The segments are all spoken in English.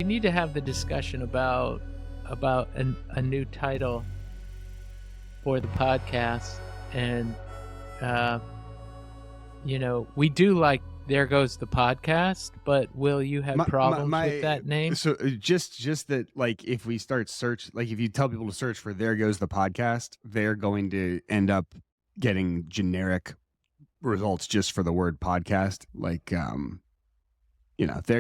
We need to have the discussion about a new title for the podcast, and we do like There Goes the Podcast, but will you have problems with that name? So just that, like, if we start if you tell people to search for There Goes the Podcast, they're going to end up getting generic results just for the word podcast. Like, if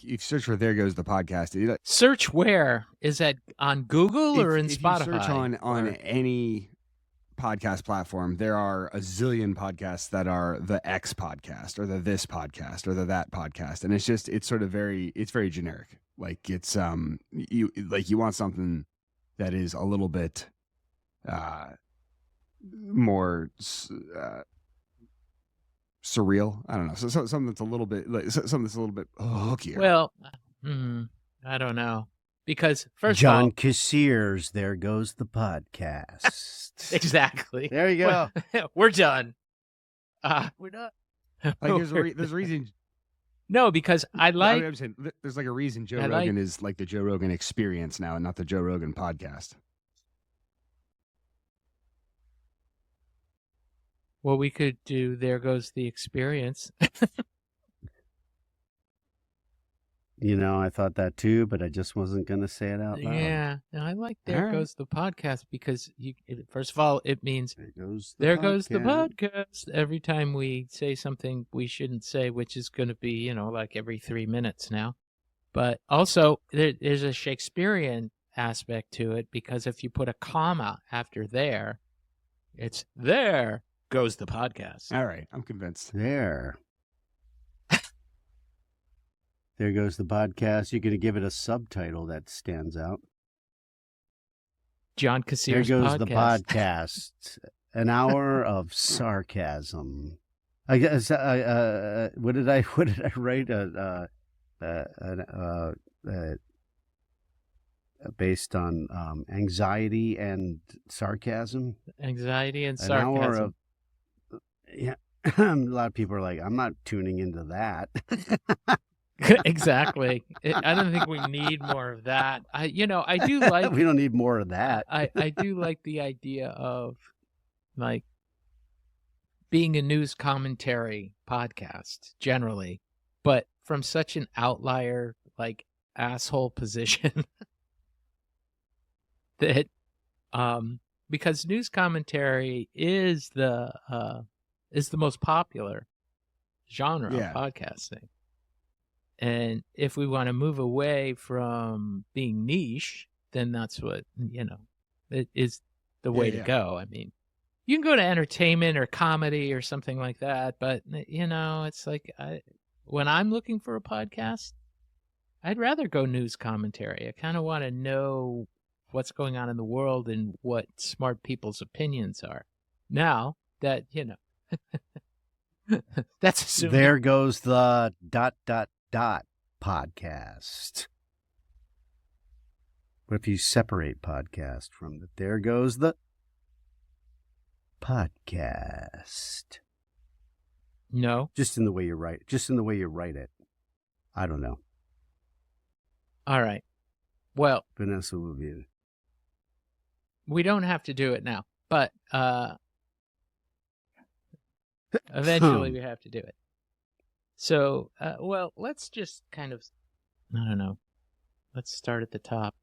you search for There Goes the Podcast. Search where? Is that on Google or in Spotify? If you search on any podcast platform, there are a zillion podcasts that are the X podcast or the this podcast or the that podcast, and it's very generic. Like, it's you want something that is a little bit more surreal. I don't know. So something that's a little bit hookier. Well, I don't know, because first John of all, Kassir's There Goes the Podcast. Exactly. There you go. Well, we're done. We're done. Like, there's a reason. No, because I'm saying there's like a reason Joe Rogan is like the Joe Rogan Experience now, and not the Joe Rogan Podcast. Well, we could do There Goes the Experience. I thought that too, but I just wasn't going to say it out loud. Yeah, I like There Goes the Podcast, because first of all, it means There Goes the Podcast every time we say something we shouldn't say, which is going to be, like every 3 minutes now. But also, there's a Shakespearean aspect to it, because if you put a comma after there, it's There Goes the Podcast. All right, I'm convinced. There Goes the Podcast. You're going to give it a subtitle that stands out. John Kassir's There Goes podcast. the Podcast. An hour of sarcasm. I guess. What did I write? Based on anxiety and sarcasm. Anxiety and An sarcasm. hour of. Yeah. A lot of people are like, I'm not tuning into that. Exactly. I don't think we need more of that. I do like. We don't need more of that. I do like the idea of, like, being a news commentary podcast generally, but from such an outlier, like, asshole position that, because news commentary is the most popular genre of podcasting. And if we want to move away from being niche, then that's what, it is the way to go. I mean, you can go to entertainment or comedy or something like that, but, it's like, when I'm looking for a podcast, I'd rather go news commentary. I kind of want to know what's going on in the world and what smart people's opinions are. Now that, that's assuming. There Goes the ... podcast. What if you separate podcast from the There Goes the Podcast? No. Just in the way you write. It. I don't know. All right. Well, Vanessa will be. We don't have to do it now, but eventually we have to do it. So, let's just kind of, I don't know. Let's start at the top.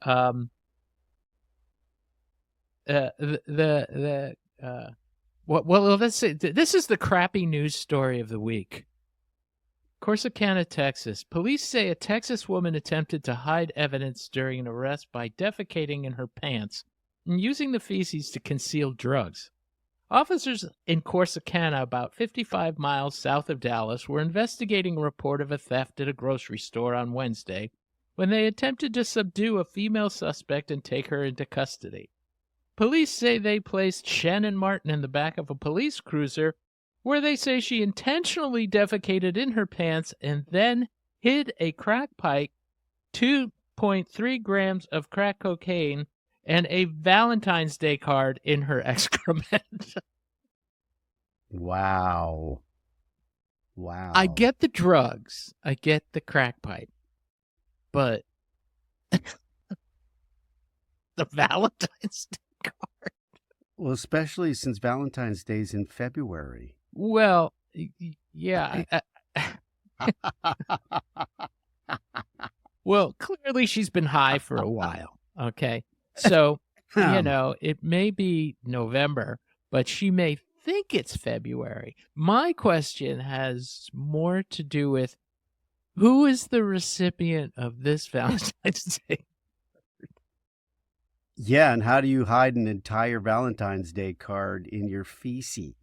Let's say this is the crappy news story of the week. Corsicana, Texas. Police say a Texas woman attempted to hide evidence during an arrest by defecating in her pants and using the feces to conceal drugs. Officers in Corsicana, about 55 miles south of Dallas, were investigating a report of a theft at a grocery store on Wednesday when they attempted to subdue a female suspect and take her into custody. Police say they placed Shannon Martin in the back of a police cruiser, where they say she intentionally defecated in her pants and then hid a crack pipe, 2.3 grams of crack cocaine, and a Valentine's Day card in her excrement. Wow. I get the drugs. I get the crack pipe. but the Valentine's Day card. Well, especially since Valentine's Day's in February. Well, yeah. Well, clearly she's been high for a while. Okay. So, it may be November, but she may think it's February. My question has more to do with who is the recipient of this Valentine's Day? Yeah, and how do you hide an entire Valentine's Day card in your feces?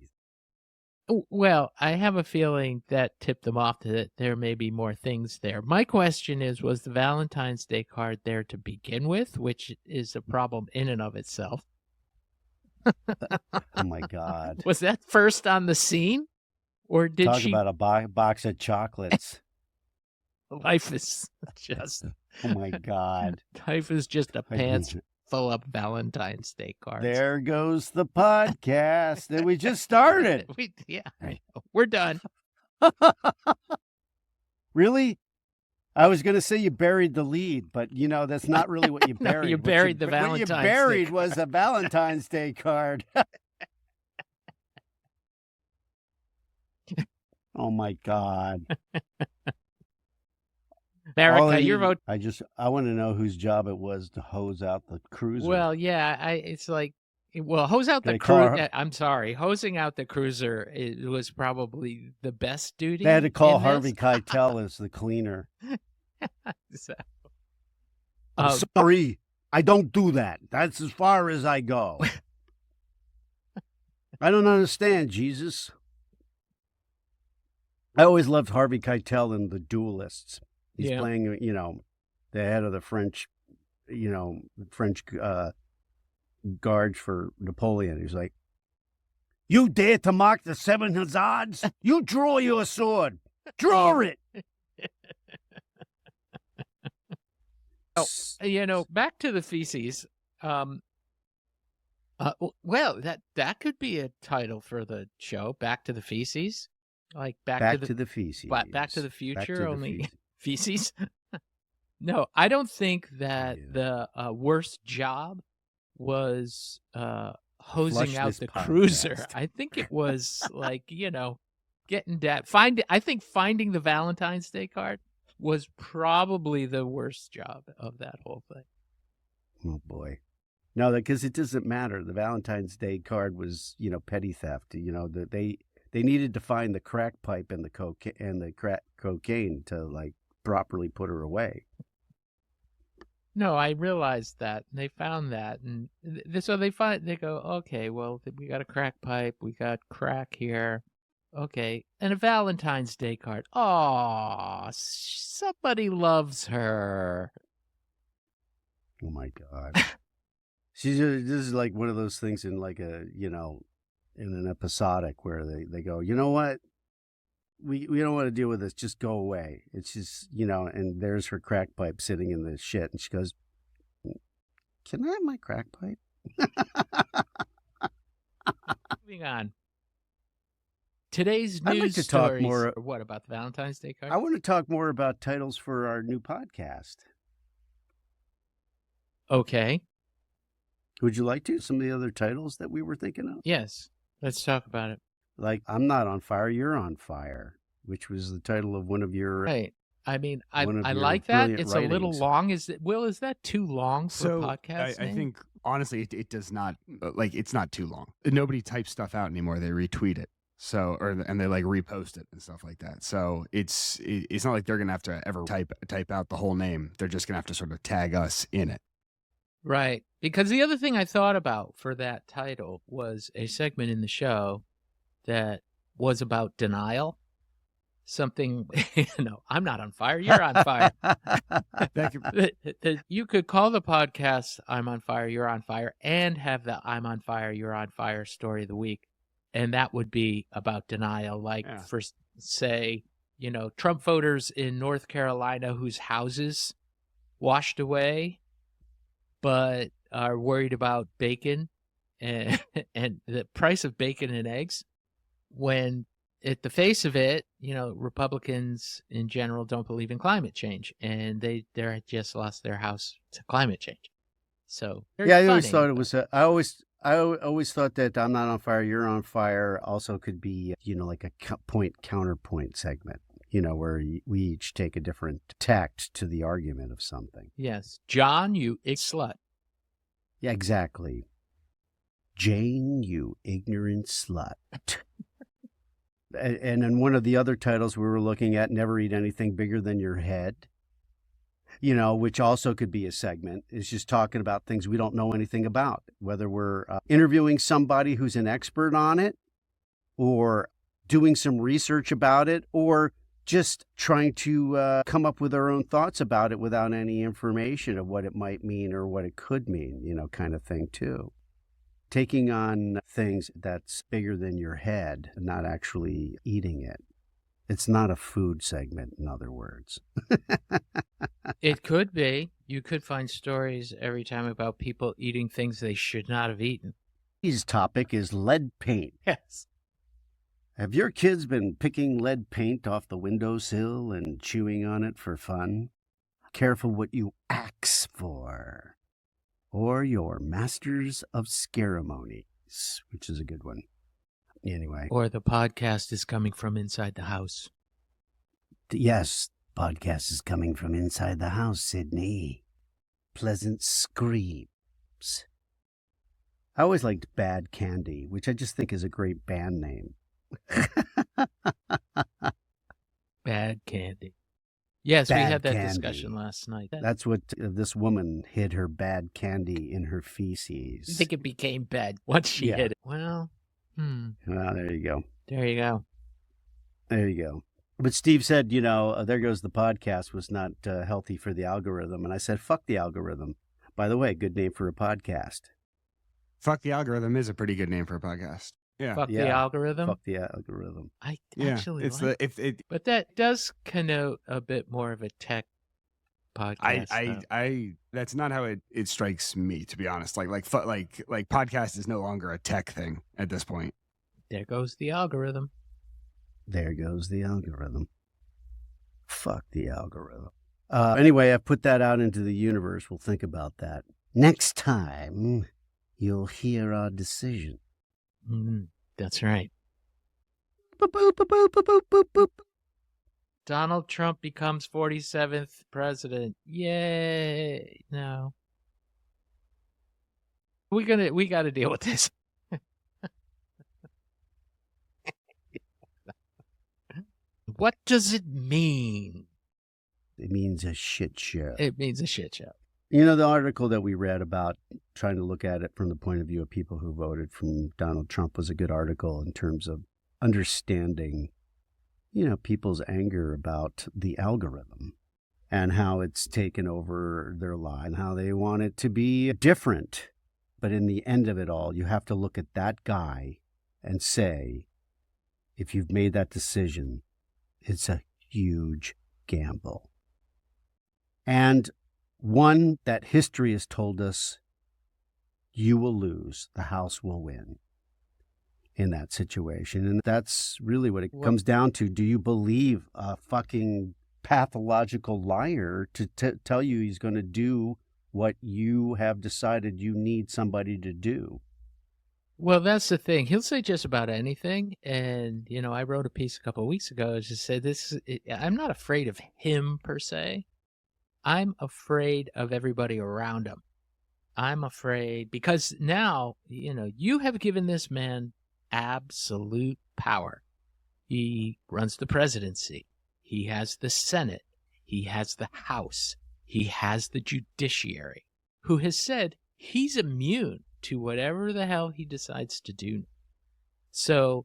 Well, I have a feeling that tipped them off that there may be more things there. My question is, was the Valentine's Day card there to begin with, which is a problem in and of itself? Oh, my God. Was that first on the scene? Or did Talk she... about a box of chocolates. Life is just... Oh, my God. Life is just a pants full of Valentine's Day cards. There goes the podcast that we just started. We're done. Really? I was going to say you buried the lead, but that's not really what you buried. No, you buried the Valentine's Day. What you buried was a Valentine's Day card. Oh my God. America, your vote. I want to know whose job it was to hose out the cruiser. Well, yeah, it's like, hose out the cruiser. I'm sorry, hosing out the cruiser. It was probably the best duty. They had to call Harvey Keitel as the cleaner. I'm sorry, I don't do that. That's as far as I go. I don't understand, Jesus. I always loved Harvey Keitel in The Duelists. He's playing, the head of the French, guards for Napoleon. He's like, "You dare to mock the 7 Hussars? You draw your sword. Draw it." Back to the feces. Well, that could be a title for the show. Back to the feces, like back to the feces. Back to the future, only feces. No, I don't think that the worst job was hosing out the cruiser. I think it was like getting that. I think finding the Valentine's Day card was probably the worst job of that whole thing. Oh boy. No, because it doesn't matter. The Valentine's Day card was, petty theft. They needed to find the crack pipe and the crack cocaine to properly put her away. No, I realized that. They found that, and so they go, okay, well, we got a crack pipe, we got crack here, okay, and a Valentine's Day card. Oh, somebody loves her. Oh my God. This is like one of those things in in an episodic where they go, you know what? We don't want to deal with this. Just go away. It's just, and there's her crack pipe sitting in the shit. And she goes, "Can I have my crack pipe?" Moving on. Today's news I'd like to stories. talk more. What about the Valentine's Day card? I want to talk more about titles for our new podcast. Okay. Would you like to? Some of the other titles that we were thinking of? Yes. Let's talk about it. Like, "I'm Not on Fire, You're on Fire," which was the title of one of your... Right. I mean, I like that. It's writings. A little long. Is that too long for a podcast? I think, honestly, it does not, it's not too long. Nobody types stuff out anymore. They retweet it. So, and they repost it and stuff like that. So it's not like they're going to have to ever type out the whole name. They're just going to have to sort of tag us in it. Right. Because the other thing I thought about for that title was a segment in the show that was about denial. Something, I'm not on fire, you're on fire. You could call the podcast "I'm on Fire, You're on Fire" and have the "I'm on Fire, You're on Fire" story of the week. And that would be about denial. For, say, Trump voters in North Carolina whose houses washed away, but are worried about bacon and the price of bacon and eggs when at the face of it, Republicans in general don't believe in climate change, and they just lost their house to climate change. So yeah, I always thought it was. I always thought that I'm not on fire, you're on fire. Also, could be like a point counterpoint segment. Where we each take a different tact to the argument of something. Yes, John, you slut. Yeah, exactly. Jane, you ignorant slut. And in one of the other titles we were looking at, Never Eat Anything Bigger Than Your Head, which also could be a segment, is just talking about things we don't know anything about, whether we're interviewing somebody who's an expert on it or doing some research about it or just trying to come up with our own thoughts about it without any information of what it might mean or what it could mean, kind of thing too. Taking on things that's bigger than your head, not actually eating it. It's not a food segment, in other words. It could be. You could find stories every time about people eating things they should not have eaten. Today's topic is lead paint. Yes. Have your kids been picking lead paint off the windowsill and chewing on it for fun? Careful what you axe for. Or your masters of ceremonies, which is a good one. Anyway. Or the podcast is coming from inside the house. Yes, podcast is coming from inside the house, Sydney. Pleasant screams. I always liked Bad Candy, which I just think is a great band name. Bad Candy. Yes, we Bad had that candy. Discussion last night. That's what this woman hid her bad candy in her feces. I think it became bad once she hid it. Well, Well, there you go. There you go. There you go. But Steve said, there goes the podcast was not healthy for the algorithm. And I said, fuck the algorithm. By the way, good name for a podcast. Fuck the algorithm is a pretty good name for a podcast. Yeah. Fuck the algorithm. Fuck the algorithm. I Yeah, actually it's like but that does connote a bit more of a tech podcast. I that's not how it strikes me, to be honest. Like podcast is no longer a tech thing at this point. There goes the algorithm. There goes the algorithm. Fuck the algorithm. Anyway, I put that out into the universe. We'll think about that. Next time, you'll hear our decision. That's right. Boop, boop, boop, boop, boop, boop, boop. Donald Trump becomes 47th president. Yay. No. We got to deal with this. What does it mean? It means a shit show. It means a shit show. The article that we read about trying to look at it from the point of view of people who voted from Donald Trump was a good article in terms of understanding, people's anger about the algorithm and how it's taken over their life and how they want it to be different. But in the end of it all, you have to look at that guy and say, if you've made that decision, it's a huge gamble. And one that history has told us you will lose, the House will win in that situation. And that's really what it comes down to. Do you believe a fucking pathological liar to tell you he's going to do what you have decided you need somebody to do? Well, that's the thing. He'll say just about anything. And, I wrote a piece a couple of weeks ago. I just said I'm not afraid of him per se. I'm afraid of everybody around him. I'm afraid because now, you have given this man absolute power. He runs the presidency. He has the Senate. He has the House. He has the judiciary, who has said he's immune to whatever the hell he decides to do. So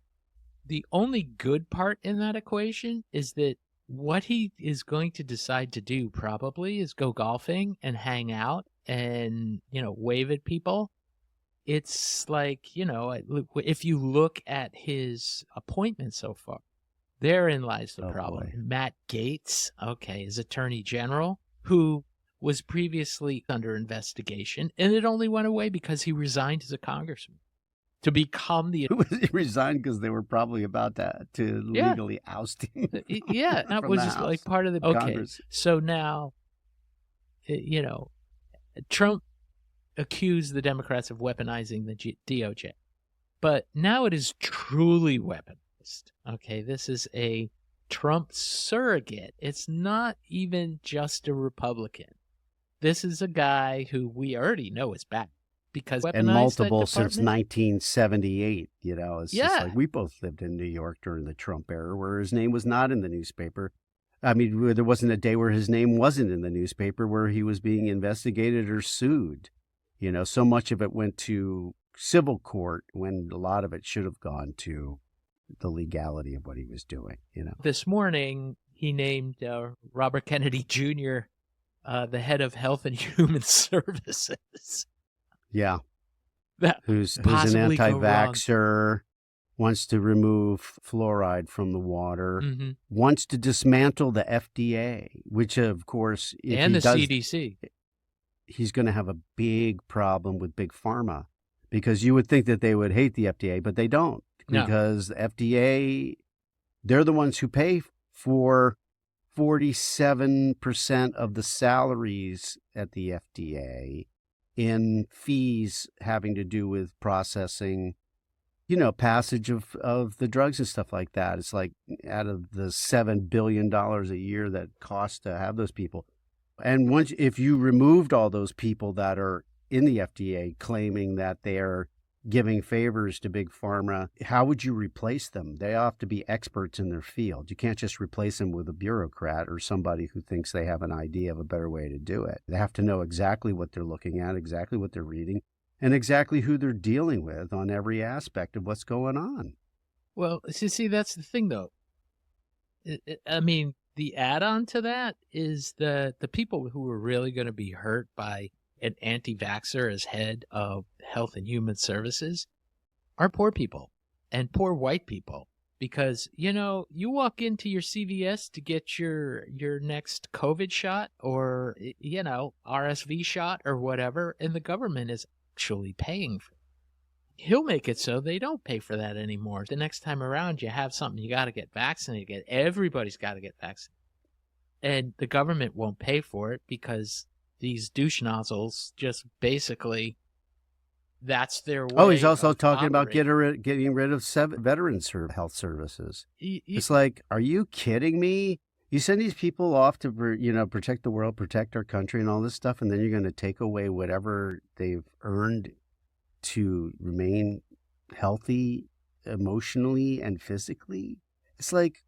the only good part in that equation is that what he is going to decide to do probably is go golfing and hang out and, wave at people. It's like, if you look at his appointments so far, therein lies the problem. Boy. Matt Gaetz, his attorney general, who was previously under investigation, and it only went away because he resigned as a congressman. to become the He resigned because they were probably about to Yeah. legally oust him. yeah, that from was the just House, like part of the okay. Congress. So now, Trump accused the Democrats of weaponizing the DOJ, but now it is truly weaponized. Okay, this is a Trump surrogate. It's not even just a Republican. This is a guy who we already know is bad because And weaponized multiple that since department. 1978. It's just Yeah. like we both lived in New York during the Trump era where his name was not in the newspaper. I mean, there wasn't a day where his name wasn't in the newspaper where he was being investigated or sued. So much of it went to civil court when a lot of it should have gone to the legality of what he was doing. This morning, he named Robert Kennedy Jr. The head of Health and Human Services. Yeah. That Who's an possibly go wrong. anti-vaxxer, wants to remove fluoride from the water, Mhm. wants to dismantle the FDA, which, of course, if And he the does, CDC. he's going to have a big problem with Big Pharma, because you would think that they would hate the FDA, but they don't, No. because the FDA, they're the ones who pay for 47% of the salaries at the FDA in fees having to do with processing, passage of the drugs and stuff like that. It's like out of the $7 billion a year that costs to have those people. And if you removed all those people that are in the FDA claiming that they are giving favors to Big Pharma, how would you replace them? They have to be experts in their field. You can't just replace them with a bureaucrat or somebody who thinks they have an idea of a better way to do it. They have to know exactly what they're looking at, exactly what they're reading, and exactly who they're dealing with on every aspect of what's going on. Well, see, that's the thing, though. I mean, the add-on to that is the people who are really going to be hurt by an anti-vaxxer as head of Health and Human Services are poor people and poor white people. Because, you walk into your CVS to get your next COVID shot or, RSV shot or whatever, and the government is actually paying for it. He'll make it so they don't pay for that anymore. The next time around you have something you got to get vaccinated. Everybody's got to get vaccinated. And the government won't pay for it because these douche nozzles just basically, that's their way. Oh, he's also of talking about operating. getting rid of veterans health services. Y- y- It's like, are you kidding me? You send these people off to, protect the world, protect our country and all this stuff, and then you're going to take away whatever they've earned to remain healthy emotionally and physically? It's like,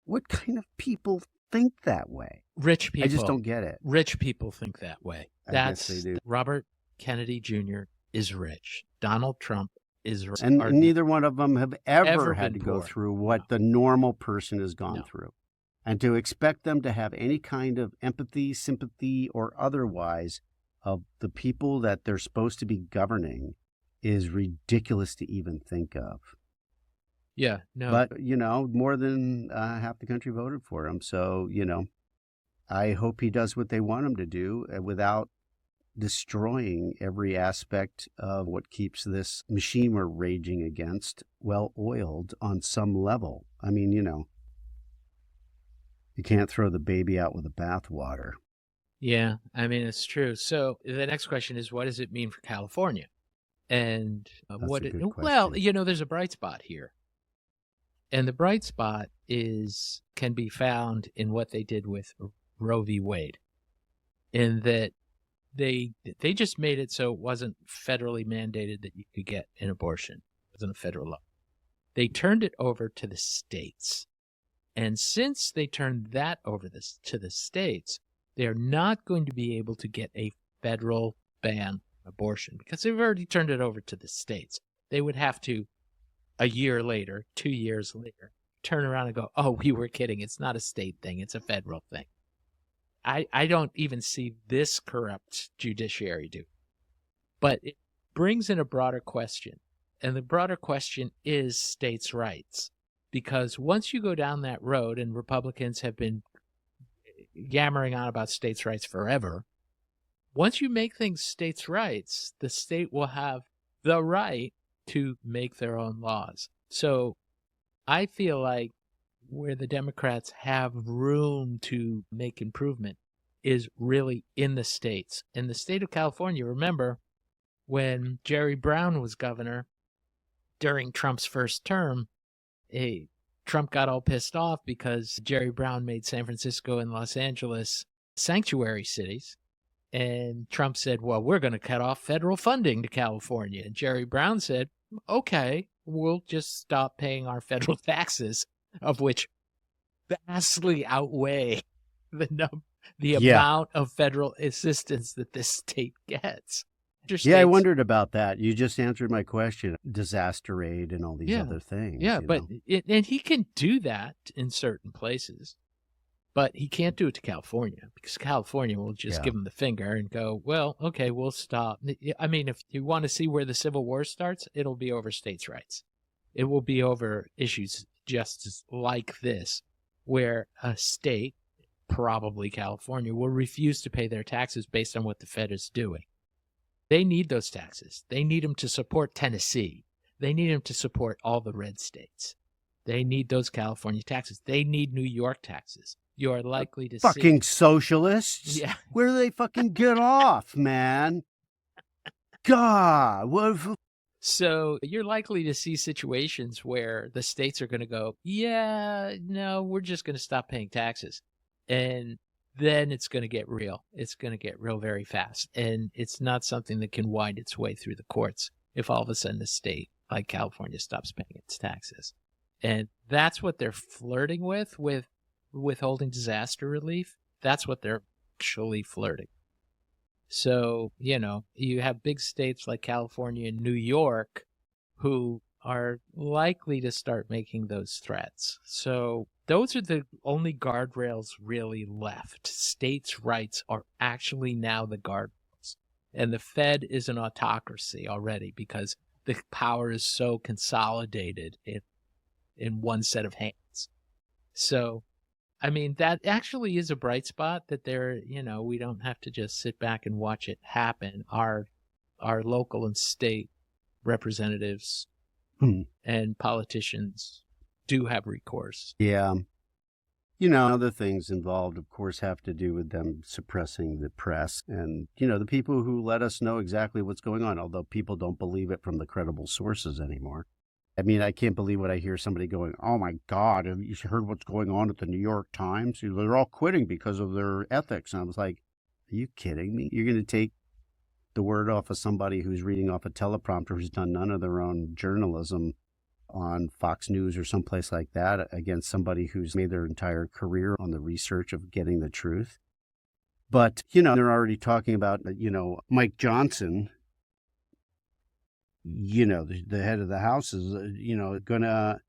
what kind of people think that way? Rich people. I just don't get it. Rich people think that way. I guess they do. Robert Kennedy Jr. is rich. Donald Trump is rich. And neither one of them have ever had been to go poor. through what the normal person has gone No. through. And to expect them to have any kind of empathy, sympathy, or otherwise of the people that they're supposed to be governing is ridiculous to even think of. Yeah, no. But, more than half the country voted for him. So, I hope he does what they want him to do without destroying every aspect of what keeps this machine we're raging against well-oiled on some level. I mean, you can't throw the baby out with the bathwater. Yeah, I mean, it's true. So the next question is, what does it mean for California? And That's a good well, question. there's a bright spot here. And the bright spot can be found in what they did with Roe v. Wade, in that they just made it so it wasn't federally mandated that you could get an abortion. It wasn't a federal law. They turned it over to the states. And since they turned that over to the states, they are not going to be able to get a federal ban on abortion because they've already turned it over to the states. They would have to, a year later, 2 years later, turn around and go, oh, we were kidding. It's not a state thing. It's a federal thing. I don't even see this corrupt judiciary do. But it brings in a broader question. And the broader question is states' rights. Because once you go down that road, and Republicans have been yammering on about states' rights forever, once you make things states' rights, the state will have the right to make their own laws. So I feel like where the Democrats have room to make improvement is really in the states. In the state of California, remember when Jerry Brown was governor during Trump's first term, Trump got all pissed off because Jerry Brown made San Francisco and Los Angeles sanctuary cities. And Trump said, well, we're going to cut off federal funding to California. And Jerry Brown said, okay, we'll just stop paying our federal taxes, of which vastly outweigh the amount of federal assistance that this state gets. Yeah, I wondered about that. You just answered my question. Disaster aid and all these other things. Yeah, but and he can do that in certain places, but he can't do it to California because California will just give him the finger and go, well, okay, we'll stop. I mean, if you want to see where the Civil War starts, it'll be over states' rights. It will be over issues just like this, where a state, probably California, will refuse to pay their taxes based on what the Fed is doing. They need those taxes. They need them to support Tennessee. They need them to support all the red states. They need those California taxes. They need New York taxes. You are likely to fucking socialists. Yeah. Where do they fucking get off, man? God. So you're likely to see situations where the states are going to go, yeah, no, we're just going to stop paying taxes. And then it's going to get real. It's going to get real very fast. And it's not something that can wind its way through the courts if all of a sudden a state like California stops paying its taxes. And that's what they're flirting with withholding disaster relief. That's what they're actually flirting. So, you have big states like California and New York who are likely to start making those threats. So those are the only guardrails really left. States' rights are actually now the guardrails. And the Fed is an autocracy already because the power is so consolidated in one set of hands. So, I mean, that actually is a bright spot that we don't have to just sit back and watch it happen. Our local and state representatives and politicians do have recourse. Yeah. Other things involved, of course, have to do with them suppressing the press and, the people who let us know exactly what's going on, although people don't believe it from the credible sources anymore. I mean, I can't believe what I hear somebody going, oh, my God, have you heard what's going on at the New York Times? They're all quitting because of their ethics. And I was like, are you kidding me? You're going to take the word off of somebody who's reading off a teleprompter who's done none of their own journalism on Fox News or someplace like that against somebody who's made their entire career on the research of getting the truth. But, they're already talking about, Mike Johnson, the head of the House is, gonna,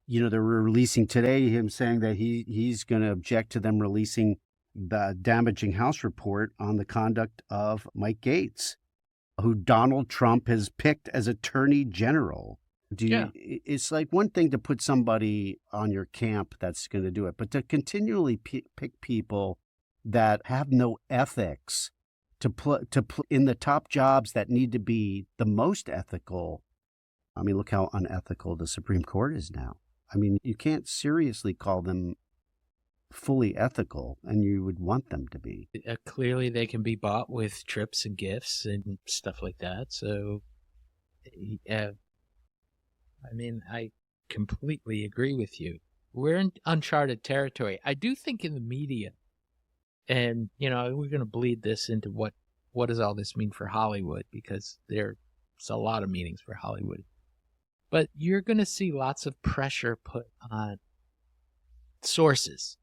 they're releasing today him saying that he's going to object to them releasing the damaging House report on the conduct of Mike Gates, who Donald Trump has picked as Attorney General. It's like one thing to put somebody on your camp that's going to do it, but to continually pick people that have no ethics to put in the top jobs that need to be the most ethical. I mean, look how unethical the Supreme Court is now. I mean, you can't seriously call them fully ethical, and you would want them to be. Clearly, they can be bought with trips and gifts and stuff like that. So, I mean, I completely agree with you. We're in uncharted territory. I do think in the media, and, we're going to bleed this into what does all this mean for Hollywood, because there's a lot of meanings for Hollywood. But you're going to see lots of pressure put on sources.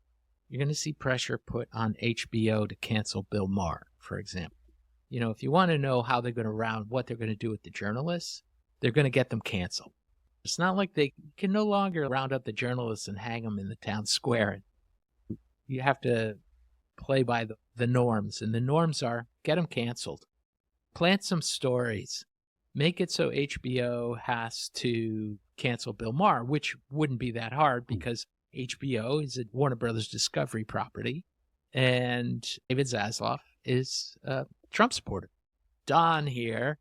You're going to see pressure put on HBO to cancel Bill Maher, for example. If you want to know how they're going to what they're going to do with the journalists, they're going to get them canceled. It's not like they can no longer round up the journalists and hang them in the town square. You have to play by the norms, and the norms are get them canceled. Plant some stories. Make it so HBO has to cancel Bill Maher, which wouldn't be that hard because HBO is a Warner Brothers Discovery property, and David Zaslav is a Trump supporter. Don here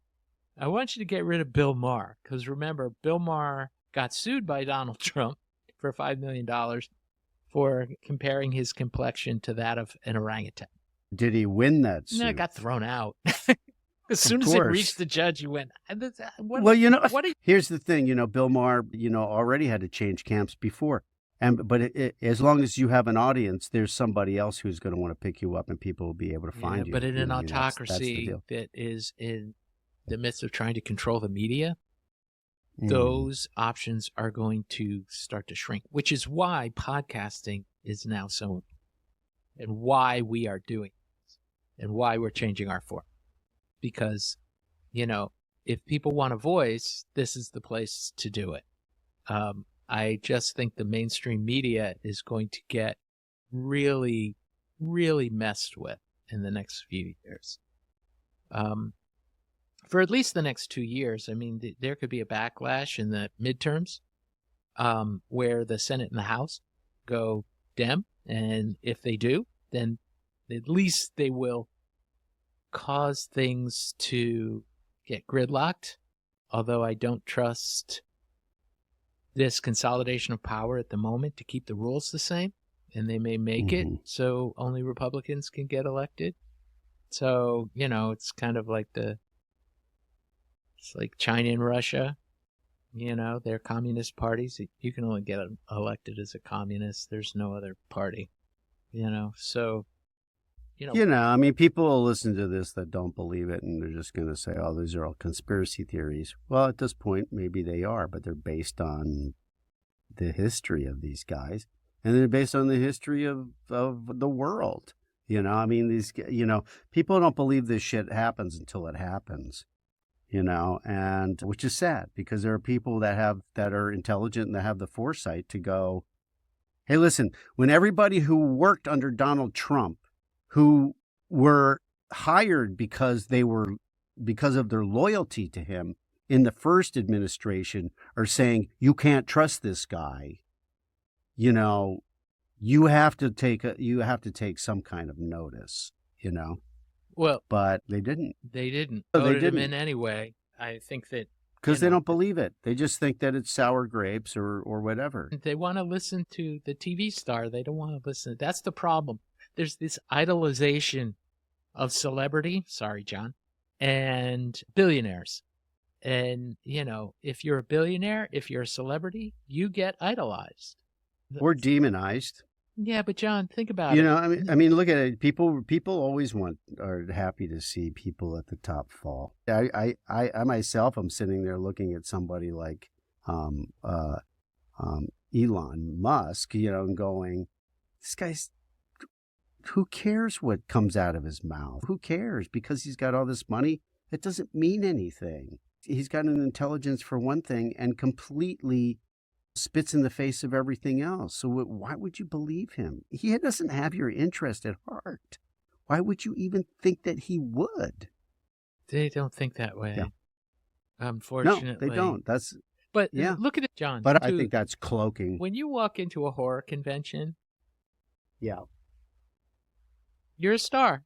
I want you to get rid of Bill Maher, because remember, Bill Maher got sued by Donald Trump for $5 million for comparing his complexion to that of an orangutan. Did he win that suit? No, it got thrown out. As soon Of as it course. reached the judge, he went, what, Well, what are you? here's the thing. Bill Maher, already had to change camps before. But as long as you have an audience, there's somebody else who's going to want to pick you up, and people will be able to find you. But in an that's the autocracy deal. that is in the midst of trying to control the media, Mm. those options are going to start to shrink, which is why podcasting is now so important, and why we are doing this, and why we're changing our form. Because, if people want a voice, this is the place to do it. I just think the mainstream media is going to get really, really messed with in the next few years. For at least the next 2 years. I mean, there could be a backlash in the midterms where the Senate and the House go Dem. And if they do, then at least they will cause things to get gridlocked. Although I don't trust this consolidation of power at the moment to keep the rules the same. And they may make it so only Republicans can get elected. So, it's kind of like it's like China and Russia, they're communist parties. You can only get elected as a communist. There's no other party, so, people will listen to this that don't believe it, and they're just going to say, oh, these are all conspiracy theories. Well, at this point, maybe they are, but they're based on the history of these guys, and they're based on the history of the world. These, people don't believe this shit happens until it happens. And which is sad, because there are people that are intelligent and that have the foresight to go, hey, listen, when everybody who worked under Donald Trump, who were hired because of their loyalty to him in the first administration, are saying, you can't trust this guy, you have to take some kind of notice, Well, but they didn't. They didn't. Oh, they Voted him didn't. in anyway. I think that Because they don't believe it. They just think that it's sour grapes or whatever. they want to listen to the TV star. They don't want to listen. That's the problem. There's this idolization of celebrity. Sorry, John. And billionaires. And, if you're a billionaire, if you're a celebrity, you get idolized. Or demonized. Yeah, but John, think about it. I mean, look at it. People always are happy to see people at the top fall. I myself, I'm sitting there looking at somebody like Elon Musk, and going, this guy's, who cares what comes out of his mouth? Who cares? Because he's got all this money, it doesn't mean anything. He's got an intelligence for one thing and completely spits in the face of everything else. So why would you believe him? He doesn't have your interest at heart. Why would you even think that he would? They don't think that way. Yeah. Unfortunately. No, they don't. But yeah. Look at it, John. But I think that's cloaking. When you walk into a horror convention, yeah, you're a star.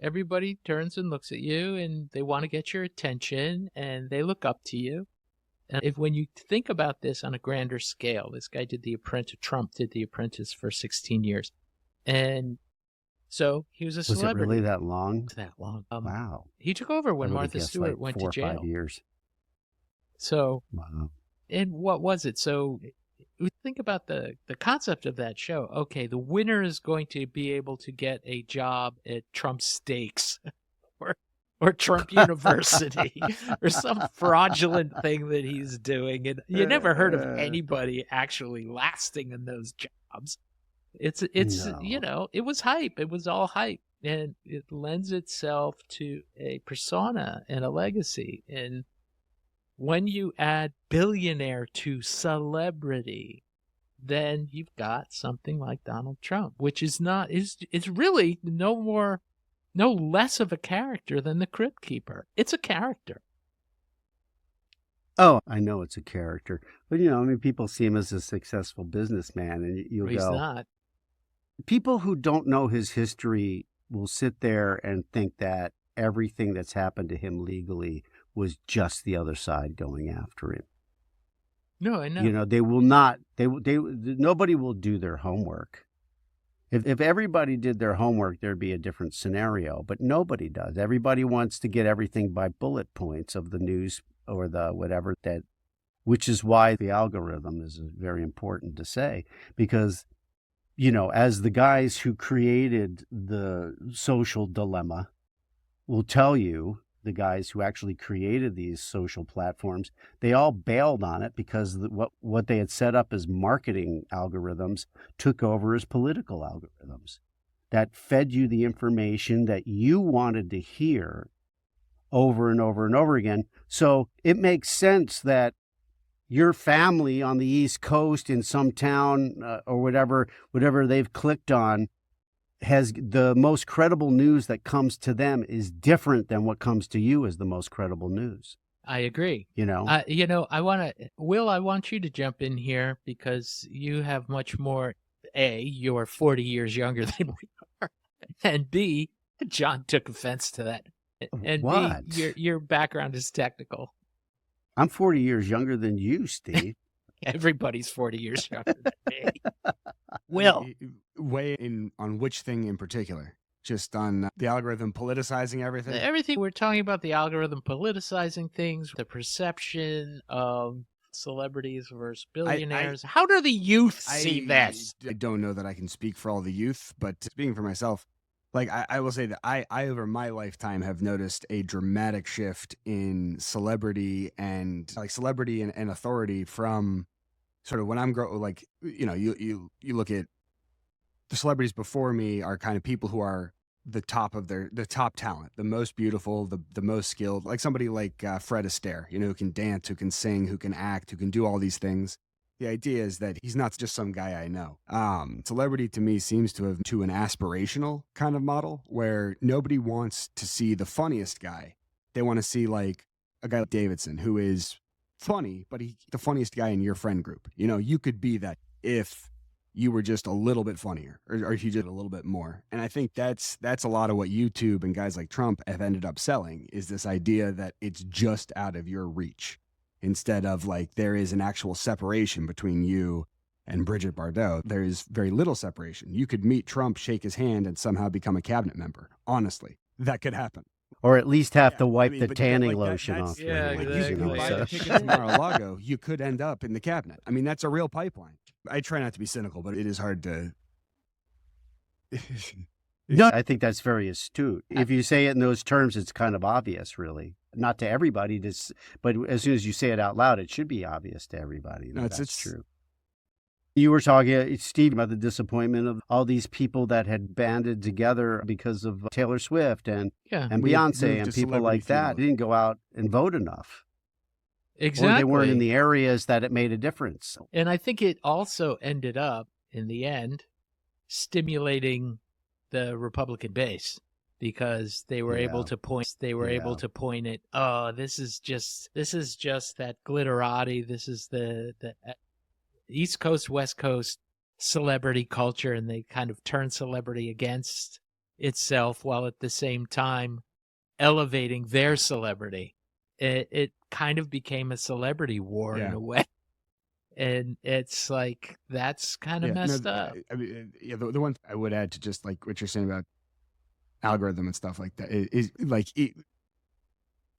Everybody turns and looks at you, and they want to get your attention, and they look up to you. And when you think about this on a grander scale, this guy did The Apprentice. Trump did The Apprentice for 16 years. And so he was a celebrity. Was it really that long? That long. Wow. He took over when Martha Stewart went to jail. 4 or 5 years. So, wow. And what was it? So think about the concept of that show. Okay, the winner is going to be able to get a job at Trump Steaks or Trump University or some fraudulent thing that he's doing. And you never heard of anybody actually lasting in those jobs. It's No. It was hype. It was all hype. And it lends itself to a persona and a legacy. And when you add billionaire to celebrity, then you've got something like Donald Trump, which is really no less of a character than the Crypt Keeper. It's a character. Oh, I know it's a character. But, people see him as a successful businessman, and you'll He's go, not. People who don't know his history will sit there and think that everything that's happened to him legally was just the other side going after him. No, I know. You know, they will not. Nobody will do their homework. If everybody did their homework, there'd be a different scenario. But nobody does. Everybody wants to get everything by bullet points of the news or the whatever that. Which is why the algorithm is very important to say, because, you know, as the guys who created the social dilemma will tell you, the guys who actually created these social platforms, they all bailed on it because what they had set up as marketing algorithms took over as political algorithms that fed you the information that you wanted to hear over and over and over again. So it makes sense that your family on the East Coast in some town or whatever they've clicked on has the most credible news that comes to them is different than what comes to you as the most credible news. I agree. You know, I want you to jump in here because you have much more. A, you're 40 years younger than we are, and B, John took offense to that, and what? B, your background is technical. I'm 40 years younger than you, Steve. Everybody's 40 years younger than me. Will. Weigh in on which thing in particular? Just on the algorithm politicizing everything? Everything we're talking about, the algorithm politicizing things, the perception of celebrities versus billionaires. How do the youth see this? I don't know that I can speak for all the youth, but speaking for myself, like I will say that I over my lifetime have noticed a dramatic shift in celebrity and authority from sort of when I'm like, you know, you look at the celebrities before me are kind of people who are the top talent, the most beautiful, the most skilled, like somebody like Fred Astaire, you know, who can dance, who can sing, who can act, who can do all these things. The idea is that he's not just some guy I know. Celebrity to me seems to have to an aspirational kind of model where nobody wants to see the funniest guy. They want to see like a guy like Davidson who is funny, but he's the funniest guy in your friend group. You know, you could be that if you were just a little bit funnier or if you did a little bit more. And I think that's a lot of what YouTube and guys like Trump have ended up selling is this idea that it's just out of your reach. Instead of like there is an actual separation between you and Bridget Bardot. There is very little separation. You could meet Trump, shake his hand, and somehow become a cabinet member. Honestly, that could happen. Or at least have to wipe the tanning lotion off. Yeah, exactly. You could buy the ticket to Mar-a-Lago, you could end up in the cabinet. I mean, that's a real pipeline. I try not to be cynical, but it is hard to... No, I think that's very astute. If you say it in those terms, it's kind of obvious, really. Not to everybody, but as soon as you say it out loud, it should be obvious to everybody. No, that's true. You were talking, Steve, about the disappointment of all these people that had banded together because of Taylor Swift and Beyonce and people like that. They didn't go out and vote enough. Exactly. Or they weren't in the areas that it made a difference. And I think it also ended up, in the end, stimulating the Republican base because they were able to point at, oh, this is just that glitterati. This is the East Coast, West Coast celebrity culture, and they kind of turn celebrity against itself while at the same time elevating their celebrity. It kind of became a celebrity war in a way. And it's like, that's kind of messed up. I mean, the one I would add to just like what you're saying about algorithm and stuff like that is like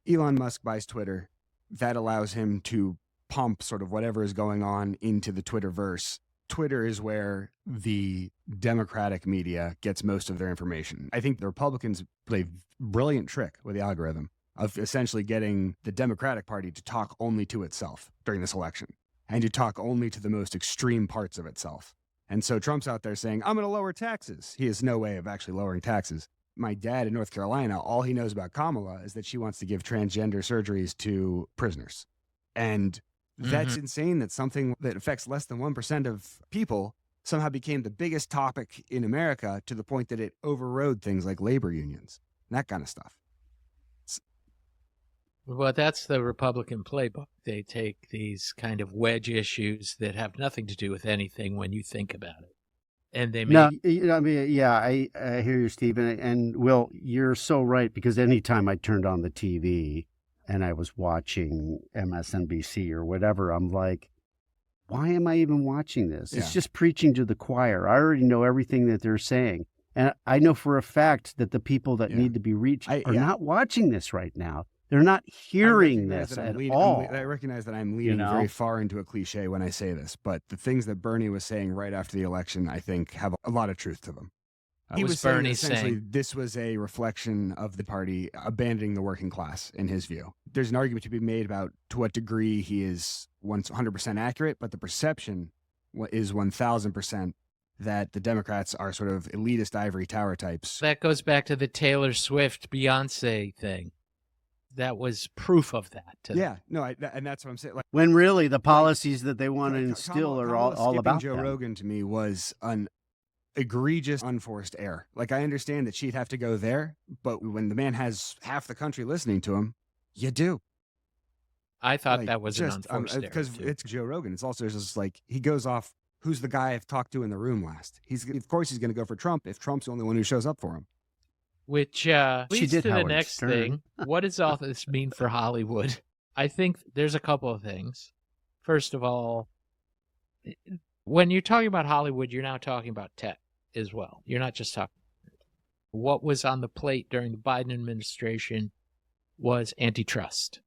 Elon Musk buys Twitter. That allows him to pump sort of whatever is going on into the Twitterverse. Twitter is where the Democratic media gets most of their information. I think the Republicans play a brilliant trick with the algorithm of essentially getting the Democratic Party to talk only to itself during this election and to talk only to the most extreme parts of itself. And so Trump's out there saying, I'm going to lower taxes. He has no way of actually lowering taxes. My dad in North Carolina, all he knows about Kamala is that she wants to give transgender surgeries to prisoners. And that's insane that something that affects less than 1% of people somehow became the biggest topic in America to the point that it overrode things like labor unions and that kind of stuff. Well, that's the Republican playbook. They take these kind of wedge issues that have nothing to do with anything when you think about it. And they make... I mean, I hear you, Steve. And Will, you're so right, because anytime I turned on the TV, and I was watching MSNBC or whatever, I'm like, why am I even watching this? It's Yeah. just preaching to the choir. I already know everything that they're saying. And I know for a fact that the people that Yeah. need to be reached are yeah. not watching this right now. They're not hearing this at all. I recognize that I'm leading know? very far into a cliche when I say this, but the things that Bernie was saying right after the election, I think, have a lot of truth to them. What He was was saying Bernie essentially saying? this was a reflection of the party abandoning the working class, in his view. There's an argument to be made about to what degree he is 100% accurate, but the perception is 1,000% that the Democrats are sort of elitist ivory tower types. That goes back to the Taylor Swift Beyonce thing. That was proof of that. Yeah, no, and that's what I'm saying. Like, When really the policies that they want to instill are Kamala all about Joe them. Rogan to me was an egregious unforced error. Like, I understand that she'd have to go there, but when the man has half the country listening to him, you do. I thought Like, that was an unforced error, because too. it's Joe Rogan. It's also just like he goes off. Who's the guy I've talked to in the room last? Of course he's going to go for Trump if Trump's the only one who shows up for him. Which leads did to the Howard next Stern. thing. What does all this mean for Hollywood? I think there's a couple of things. First of all, when you're talking about Hollywood, you're now talking about tech as well. You're not just talking. What was on the plate during the Biden administration was antitrust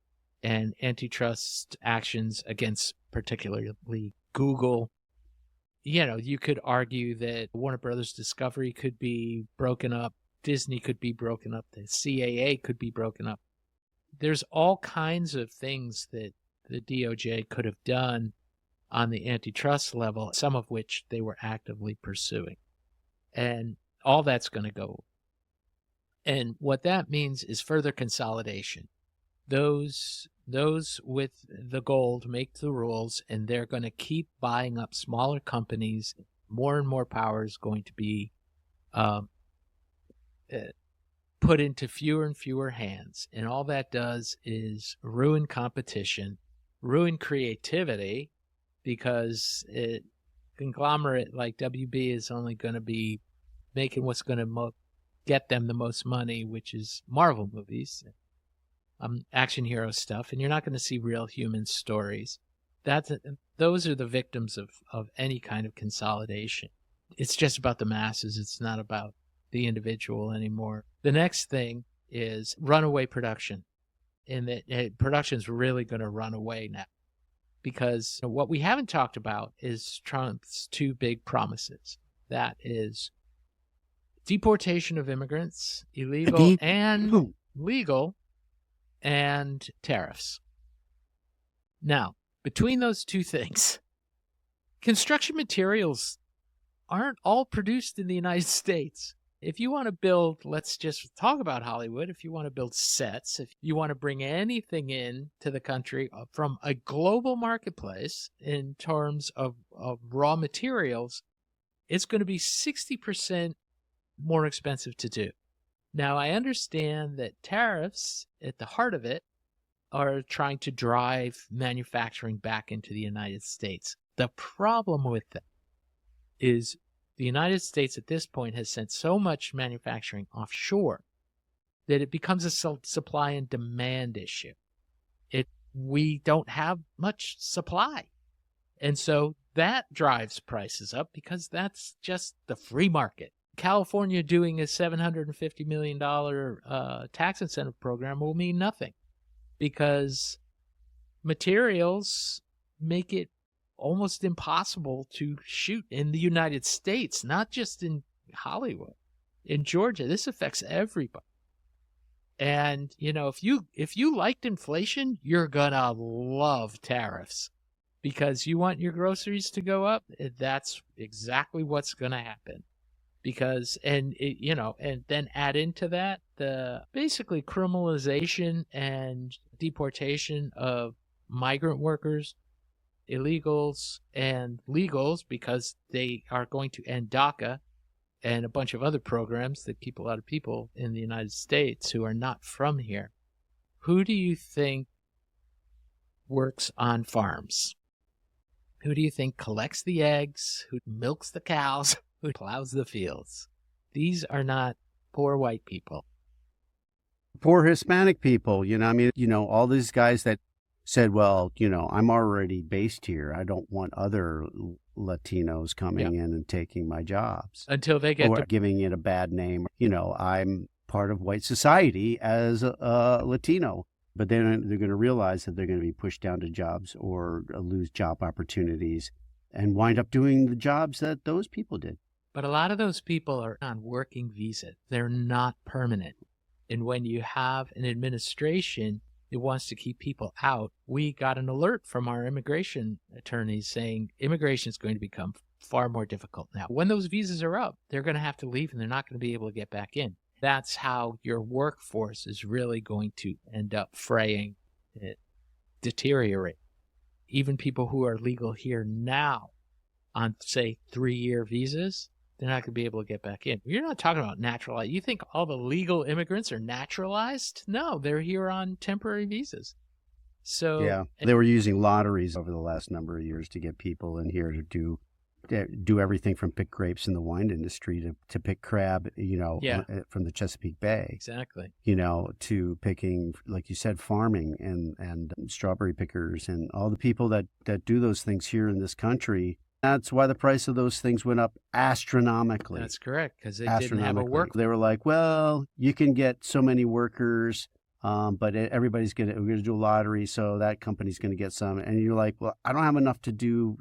and antitrust actions against particularly Google. You know, you could argue that Warner Brothers Discovery could be broken up. Disney could be broken up. The CAA could be broken up. There's all kinds of things that the DOJ could have done on the antitrust level, some of which they were actively pursuing. And all that's going to go. And what that means is further consolidation. Those with the gold make the rules, and they're going to keep buying up smaller companies. More and more power is going to be put into fewer and fewer hands. And all that does is ruin competition, ruin creativity, because a conglomerate like WB is only going to be making what's going to get them the most money, which is Marvel movies, action hero stuff, and you're not going to see real human stories. Those are the victims of any kind of consolidation. It's just about the masses. It's not about the individual anymore. The next thing is runaway production, and that production's really going to run away now, because what we haven't talked about is Trump's two big promises. That is deportation of immigrants, illegal and legal, and tariffs. Now, between those two things, construction materials aren't all produced in the United States. If you want to build, let's just talk about Hollywood, if you want to build sets, if you want to bring anything in to the country from a global marketplace in terms of raw materials, it's going to be 60% more expensive to do. Now, I understand that tariffs, at the heart of it, are trying to drive manufacturing back into the United States. The problem with that is the United States at this point has sent so much manufacturing offshore that it becomes a supply and demand issue. We don't have much supply. And so that drives prices up, because that's just the free market. California doing a $750 million tax incentive program will mean nothing, because materials make it almost impossible to shoot in the United States, not just in Hollywood. In Georgia, this affects everybody. And, if you liked inflation, you're going to love tariffs, because you want your groceries to go up. That's exactly what's going to happen. Because, and then add into that the basically criminalization and deportation of migrant workers, illegals, and legals, because they are going to end DACA and a bunch of other programs that keep a lot of people in the United States who are not from here. Who do you think works on farms? Who do you think collects the eggs? Who milks the cows? Who plows the fields? These are not poor white people. Poor Hispanic people, I mean, all these guys that said, well, I'm already based here. I don't want other Latinos coming in and taking my jobs. Until they get or giving it a bad name. I'm part of white society as a Latino. But then they're going to realize that they're going to be pushed down to jobs or lose job opportunities and wind up doing the jobs that those people did. But a lot of those people are on working visa. They're not permanent. And when you have an administration that wants to keep people out, we got an alert from our immigration attorneys saying immigration is going to become far more difficult now. When those visas are up, they're going to have to leave and they're not going to be able to get back in. That's how your workforce is really going to end up fraying, deteriorate. Even people who are legal here now on, say, 3-year visas, they're not going to be able to get back in. You're not talking about naturalized. You think all the legal immigrants are naturalized? No, they're here on temporary visas. So yeah, they were using lotteries over the last number of years to get people in here to do everything from pick grapes in the wine industry to pick crab, from the Chesapeake Bay. Exactly. To picking, like you said, farming and strawberry pickers and all the people that do those things here in this country. That's why the price of those things went up astronomically. That's correct, because they didn't have a work. They were like, well, you can get so many workers, but we're going to do a lottery, so that company's going to get some. And you're like, well, I don't have enough to do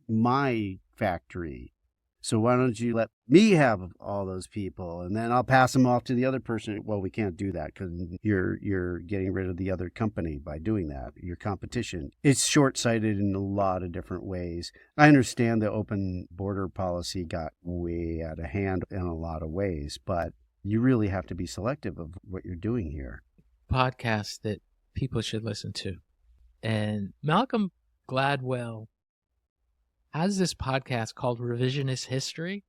my factory, so why don't you let me have all those people, and then I'll pass them off to the other person. Well, we can't do that because you're getting rid of the other company by doing that. Your competition. It's short-sighted in a lot of different ways. I understand the open border policy got way out of hand in a lot of ways, but you really have to be selective of what you're doing here. Podcast that people should listen to, and Malcolm Gladwell has this podcast called Revisionist History.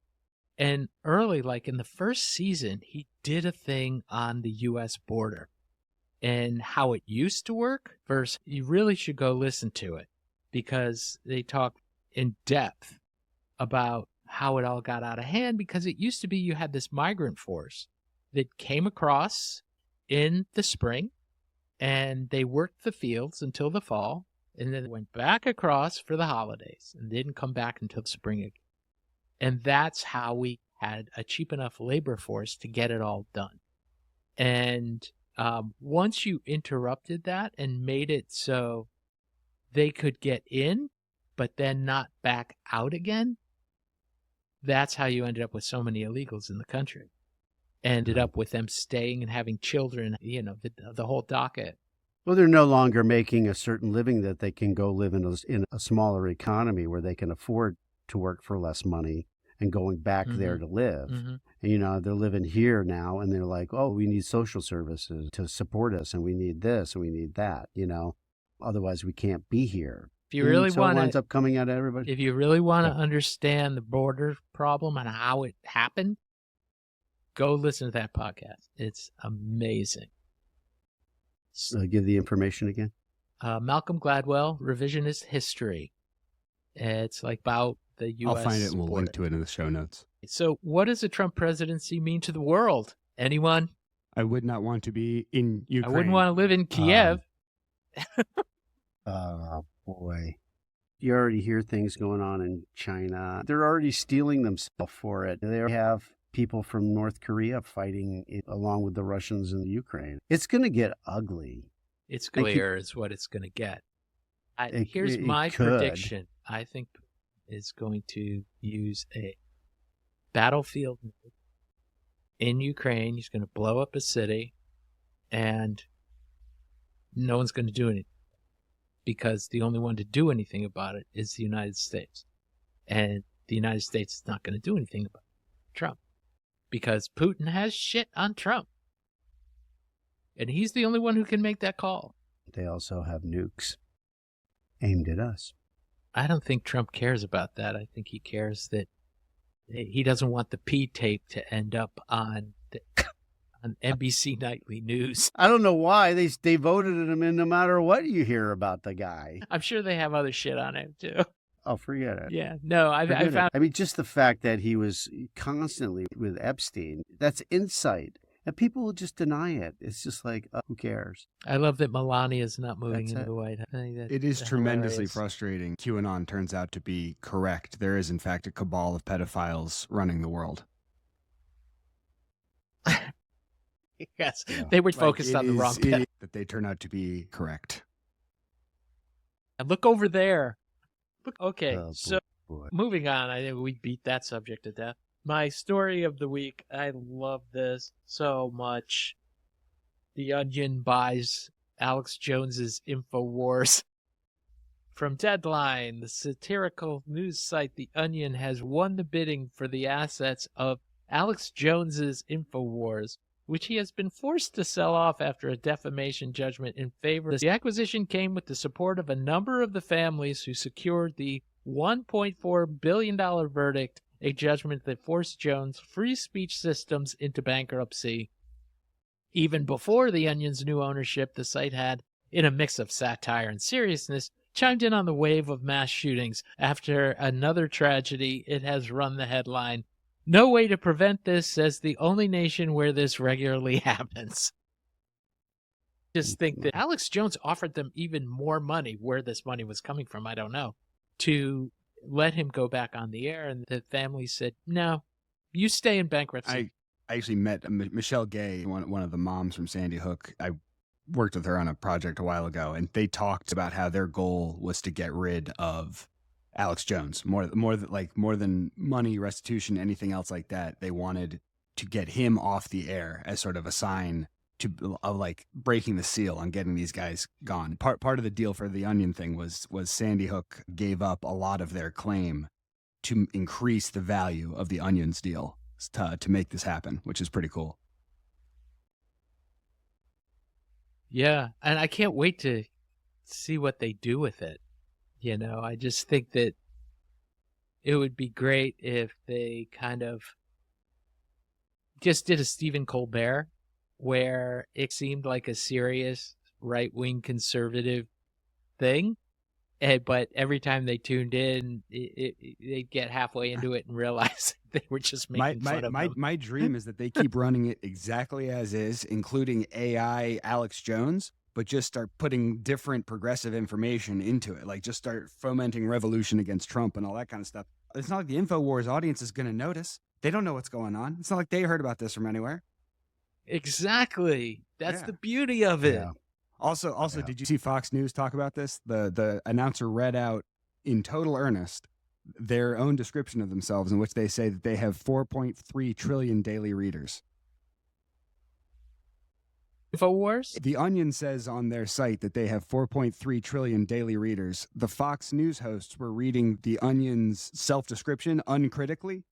And early, like in the first season, he did a thing on the U.S. border and how it used to work. First, you really should go listen to it because they talk in depth about how it all got out of hand, because it used to be you had this migrant force that came across in the spring and they worked the fields until the fall. And then went back across for the holidays and didn't come back until the spring again. And that's how we had a cheap enough labor force to get it all done. And once you interrupted that and made it so they could get in, but then not back out again, that's how you ended up with so many illegals in the country. Ended up with them staying and having children, the whole docket. Well, they're no longer making a certain living that they can go live in a smaller economy where they can afford to work for less money and going back there to live. And, they're living here now and they're like, oh, we need social services to support us and we need this and we need that, otherwise we can't be here. If you really want it ends up coming out of everybody. If you really want to understand the border problem and how it happened, go listen to that podcast. It's amazing. Give the information again. Malcolm Gladwell, Revisionist History. It's like about the U.S. I'll find it and we'll border. link to it in the show notes. So what does a Trump presidency mean to the world? Anyone? I would not want to be in Ukraine. I wouldn't want to live in Kiev. Oh, boy. You already hear things going on in China. They're already stealing themselves for it. They have people from North Korea fighting along with the Russians in Ukraine. It's going to get ugly. It's clear is what it's going to get. Here's my prediction. I think is going to use a battlefield in Ukraine. He's going to blow up a city, and no one's going to do anything because the only one to do anything about it is the United States. And the United States is not going to do anything about Trump because Putin has shit on Trump. And he's the only one who can make that call. They also have nukes aimed at us. I don't think Trump cares about that. I think he cares that he doesn't want the P tape to end up on NBC Nightly News. I don't know why. They voted him in no matter what you hear about the guy. I'm sure they have other shit on him, too. Oh, forget it. Yeah. No, I found... I mean, just the fact that he was constantly with Epstein, that's insight. And people will just deny it. It's just like, who cares? I love that Melania is not moving That's into it. the White House. I think It is that's tremendously hilarious. frustrating. QAnon turns out to be correct. There is, in fact, a cabal of pedophiles running the world. Yes, Yeah. they were Like, focused on the wrong it pet. is that they turn out to be correct. And look over there. Look. Okay, Oh, so boy. moving on. I think we beat that subject to death. My story of the week. I love this so much. The Onion buys Alex Jones's InfoWars. From Deadline, the satirical news site The Onion has won the bidding for the assets of Alex Jones's InfoWars, which he has been forced to sell off after a defamation judgment in favor. The acquisition came with the support of a number of the families who secured the $1.4 billion verdict, a judgment that forced Jones' free speech systems into bankruptcy. Even before The Onion's new ownership, the site had, in a mix of satire and seriousness, chimed in on the wave of mass shootings. After another tragedy, it has run the headline, "No way to prevent this," says the only nation where this regularly happens. Just think that Alex Jones offered them even more money. Where this money was coming from, I don't know, to let him go back on the air. And the family said, no, you stay in bankruptcy. I actually met Michelle Gay, one of the moms from Sandy Hook. I worked with her on a project a while ago, and they talked about how their goal was to get rid of Alex Jones more than money, restitution, anything else like that. They wanted to get him off the air as sort of a sign of like breaking the seal on getting these guys gone. Part of the deal for the Onion thing was Sandy Hook gave up a lot of their claim to increase the value of the Onion's deal to make this happen, which is pretty cool. Yeah, and I can't wait to see what they do with it. You know, I just think that it would be great if they kind of just did a Stephen Colbert, where it seemed like a serious right-wing conservative thing, but every time they tuned in, they'd get halfway into it and realize they were just making fun of them. My dream is that they keep running it exactly as is, including AI Alex Jones, but just start putting different progressive information into it. Like just start fomenting revolution against Trump and all that kind of stuff. It's not like the InfoWars audience is going to notice. They don't know what's going on. It's not like they heard about this from anywhere. Exactly. That's Yeah. the beauty of it. Yeah. Also, Yeah. Did you see Fox News talk about this? The announcer read out in total earnest their own description of themselves, in which they say that they have 4.3 trillion daily readers. InfoWars? The Onion says on their site that they have 4.3 trillion daily readers. The Fox News hosts were reading the Onion's self-description uncritically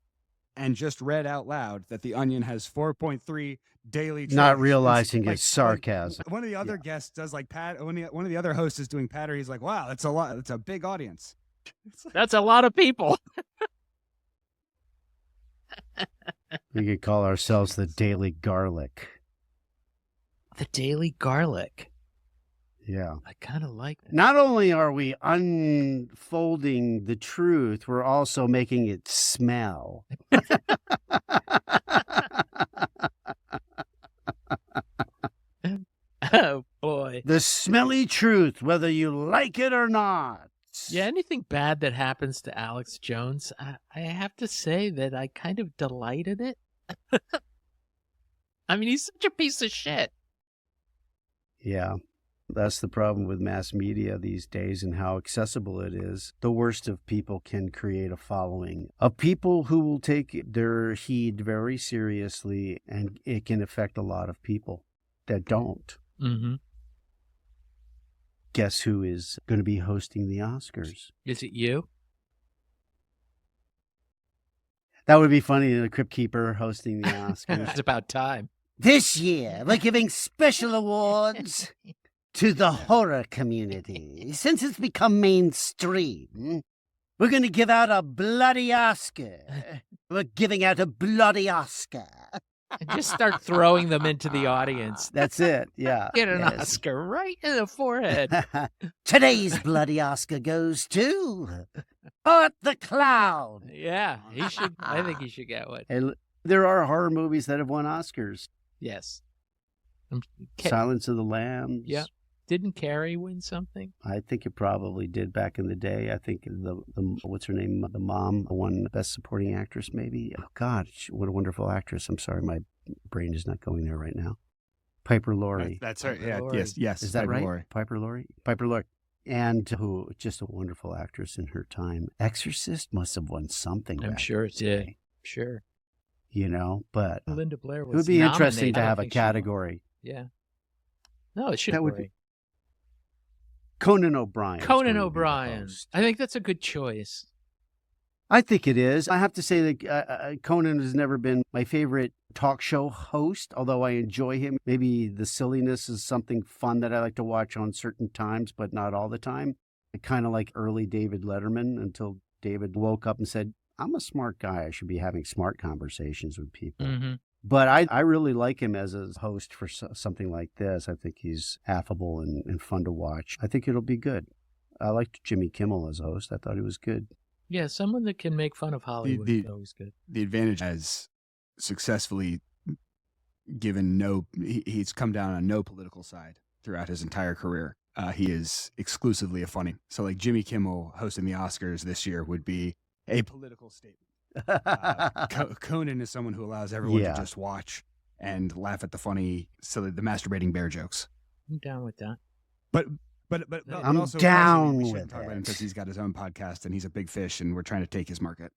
and just read out loud that the Onion has 4.3 daily trillion. Not realizing it's sarcasm. One of the other guests does like one of the other hosts is doing patter. He's like, wow, that's a lot. That's a big audience. That's a lot of people. We could call ourselves the Daily Garlic. The Daily Garlic. Yeah. I kind of like that. Not only are we unfolding the truth, we're also making it smell. Oh, boy. The smelly truth, whether you like it or not. Yeah, anything bad that happens to Alex Jones, I have to say that I kind of delight in it. I mean, he's such a piece of shit. Yeah. That's the problem with mass media these days and how accessible it is. The worst of people can create a following of people who will take their heed very seriously, and it can affect a lot of people that don't. Mm-hmm. Guess who is going to be hosting the Oscars? Is it you? That would be funny, the Crypt Keeper hosting the Oscars. It's about time. This year, we're giving special awards to the horror community. Since it's become mainstream, we're going to give out a bloody Oscar. We're giving out a bloody Oscar. And just start throwing them into the audience. That's it, yeah. Get an Yes. Oscar right in the forehead. Today's bloody Oscar goes to Art the Clown. Yeah, he should. I think he should get one. And there are horror movies that have won Oscars. Yes. Silence of the Lambs. Yeah. Didn't Carrie win something? I think it probably did back in the day. I think the what's her name? The mom won Best Supporting Actress, maybe. Oh, God, what a wonderful actress. I'm sorry, my brain is not going there right now. Piper Laurie. That's her. Yeah, Laurie. yes. Is that Piper right? Laurie. Piper Laurie. And who, just a wonderful actress in her time. Exorcist must have won something. I'm back sure in it the did. day, Sure. But Linda Blair was it would be interesting nominated. to I don't have a think she won. category. Yeah. No, it should That would be. Conan O'Brien. Conan O'Brien. I think that's a good choice. I think it is. I have to say that Conan has never been my favorite talk show host, although I enjoy him. Maybe the silliness is something fun that I like to watch on certain times, but not all the time. I kind of like early David Letterman until David woke up and said, I'm a smart guy. I should be having smart conversations with people. Mm-hmm. But I really like him as a host for something like this. I think he's affable and fun to watch. I think it'll be good. I liked Jimmy Kimmel as a host. I thought he was good. Yeah, someone that can make fun of Hollywood is always good. The advantage has successfully given he's come down on no political side throughout his entire career. He is exclusively a funny. So like Jimmy Kimmel hosting the Oscars this year would be a political statement. Conan is someone who allows everyone to just watch and laugh at the masturbating bear jokes. I'm down with that. But I'm also, down we with shouldn't talk about him because he's got his own podcast and he's a big fish and we're trying to take his market.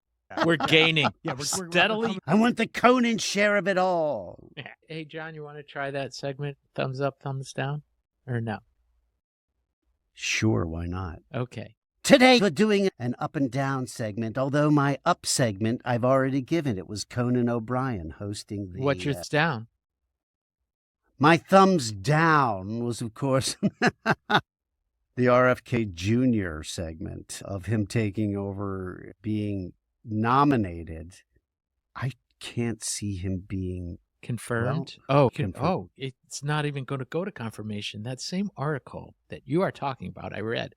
We're gaining. Yeah, we're steadily. I want the Conan share of it all. Hey, John, you want to try that segment? Thumbs up, thumbs down? Or no? Sure, why not? Okay. Today, we're doing an up and down segment, although my up segment I've already given. It was Conan O'Brien hosting the... What's your down? My thumbs down was, of course, the RFK Jr. segment of him taking over, being nominated. I can't see him being... Confirmed? confirmed. It's not even going to go to confirmation. That same article that you are talking about, I read.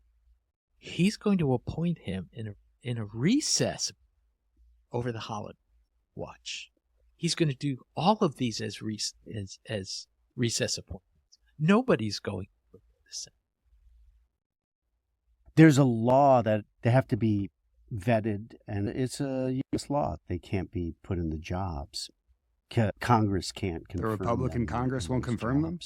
He's going to appoint him in a recess over the holiday watch. He's going to do all of these as recess appointments. Nobody's going to this. There's a law that they have to be vetted, and it's a U.S. law. They can't be put in the jobs. Congress can't confirm The Republican Congress won't confirm them?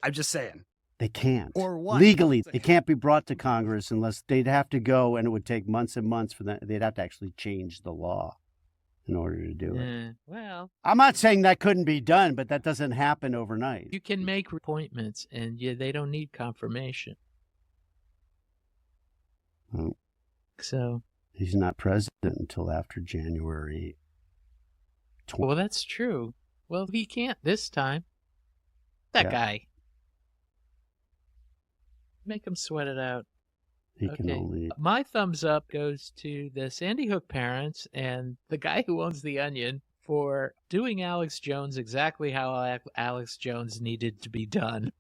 I'm just saying. They can't. Or what? Legally, it can't be brought to Congress unless they'd have to go, and it would take months and months for them. They'd have to actually change the law in order to do it. Well, I'm not saying that couldn't be done, but that doesn't happen overnight. you can make appointments, and they don't need confirmation. Oh. So He's not president until after January 20. well, that's true. Well, he can't this time. That guy. Make him sweat it out. He can only... My thumbs up goes to the Sandy Hook parents and the guy who owns the Onion for doing Alex Jones exactly how Alex Jones needed to be done.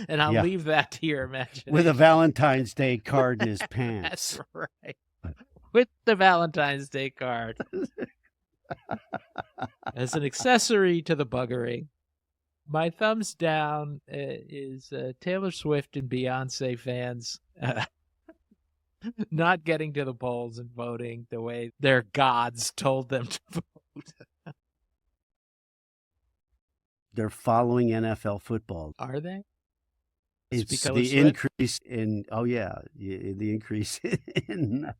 And I'll leave that to your imagination. With a Valentine's Day card in his pants. That's right. With the Valentine's Day card. As an accessory to the buggering. My thumbs down is Taylor Swift and Beyonce fans not getting to the polls and voting the way their gods told them to vote. They're following NFL football. Are they? It's the increase in, the increase in,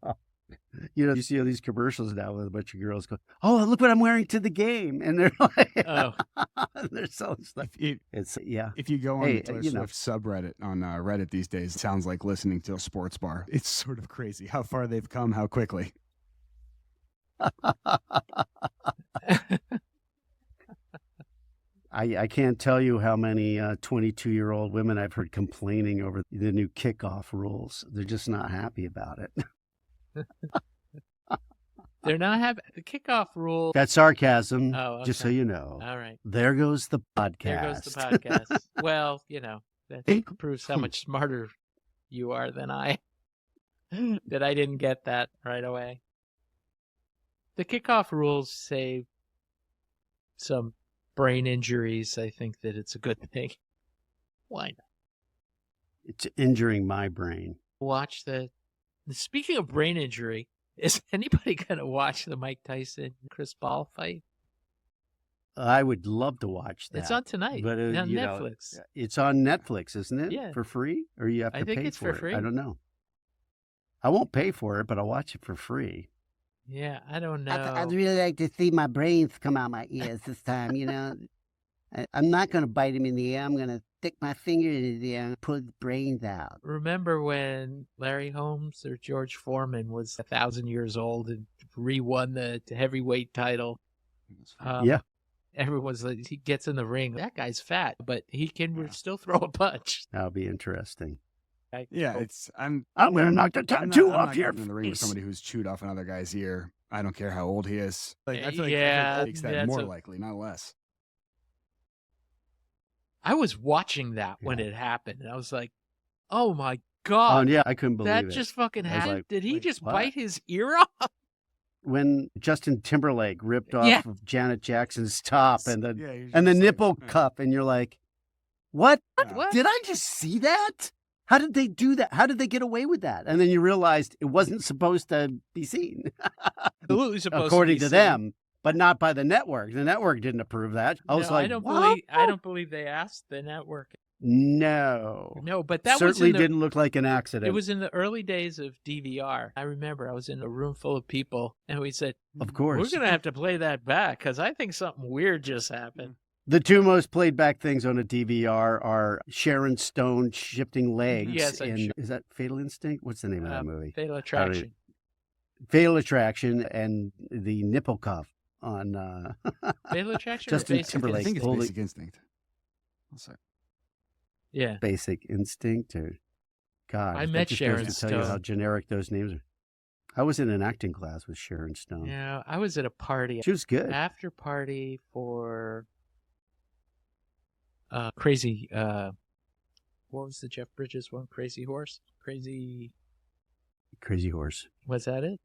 you see all these commercials now with a bunch of girls go, oh, look what I'm wearing to the game. And they're like, they're selling stuff. If you go on Taylor Swift subreddit on Reddit these days, it sounds like listening to a sports bar. It's sort of crazy how far they've come, how quickly. I can't tell you how many 22-year-old women I've heard complaining over the new kickoff rules. They're just not happy about it. They're not happy. The kickoff rule. That's sarcasm, Oh, okay. just so you know. All right. There goes the podcast. There goes the podcast. Well, that proves how much smarter you are than I. That I didn't get that right away. The kickoff rules save some brain injuries, I think that it's a good thing. Why not? It's injuring my brain. Watch speaking of brain injury, is anybody going to watch the Mike Tyson Chris Paul fight? I would love to watch that. It's on tonight but on you know, Netflix. it's on Netflix, isn't it? Yeah. For free, or you have to I think pay it's for for it? free. I don't know. I won't pay for it, but I'll watch it for free. Yeah, I don't know. I'd really like to see my brains come out my ears this time, I'm not going to bite him in the ear. I'm going to stick my finger in his ear and pull his brains out. Remember when Larry Holmes or George Foreman was 1,000 years old and re-won the heavyweight title? Yeah. Everyone's like, he gets in the ring. That guy's fat, but he can still throw a punch. That'll be interesting. Yeah, I'm going to knock the tattoo off here. your I'm not in the ring with face. somebody who's chewed off another guy's ear. I don't care how old he is. Like I feel like Yeah, that makes that that's more a- likely, not less. I was watching that when it happened, and I was like, oh my Oh, God. yeah, I couldn't believe That it. just fucking I was happened. like, Did he wait, just what? bite his ear off? When Justin Timberlake ripped off Yeah. of Janet Jackson's top and the Yeah, you're and the just like, nipple eh. cup, and you're like, what? Yeah. What? Did I just see that? How did they do that? How did they get away with that? And then you realized it wasn't supposed to be seen, Absolutely supposed according to to be them, but not by the network. The network didn't approve that. I was No, like, I don't what? believe they asked the network. No. No, but that Certainly was in the, didn't look like an accident. It was in the early days of DVR. I remember I was in a room full of people, and we said, Of course. we're going to have to play that back because I think something weird just happened. The two most played back things on a DVR are Sharon Stone shifting legs. Yes, I'm in, sure. Is that Fatal Instinct? What's the name of that movie? Fatal Attraction. Fatal Attraction and the nipple cuff on Fatal Attraction Justin or Basic Timberlake. I think it's Holy- Basic Instinct. Oh, sorry. Yeah. Basic Instinct or God. I that met just Sharon goes to tell you how Stone. generic those names are. I was in an acting class with Sharon Stone. Yeah, I was at a party, She was good. after party for Crazy, what was the Jeff Bridges one? Crazy Horse? Crazy, Crazy Horse. was that it?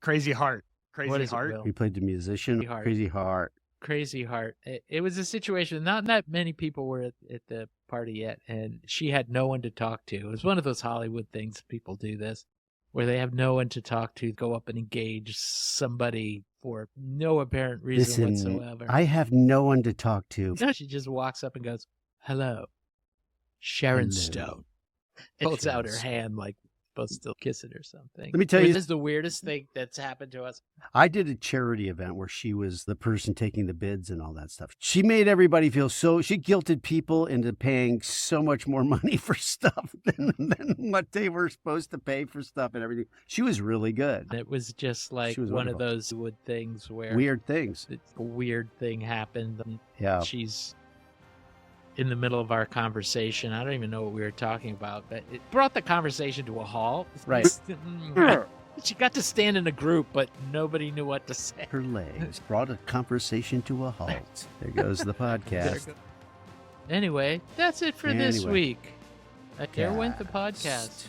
Crazy Heart. What Crazy is it, Heart. Will? He played the musician. Crazy Heart. Crazy Heart. Crazy Heart. It was a situation, not that many people were at the party yet, and she had no one to talk to. It was one of those Hollywood things, people do this, where they have no one to talk to, go up and engage somebody for no apparent reason Listen, whatsoever. I have no one to talk to. No, she just walks up and goes, hello, Sharon Hello. Stone. And holds out her Sharon hand like supposed to kiss it or something. Let me tell you- This is the weirdest thing that's happened to us. I did a charity event where she was the person taking the bids and all that stuff. She made everybody feel she guilted people into paying so much more money for stuff than what they were supposed to pay for stuff and everything. She was really good. It was just like She was one of wonderful. those wood things where Weird things. a weird thing happened. And Yeah. she's in the middle of our conversation. I don't even know what we were talking about, but it brought the conversation to a halt. Right. She got to stand in a group, but nobody knew what to say. Her legs brought a conversation to a halt. There goes the podcast. Anyway, that's it for this Anyway. week. There went the podcast.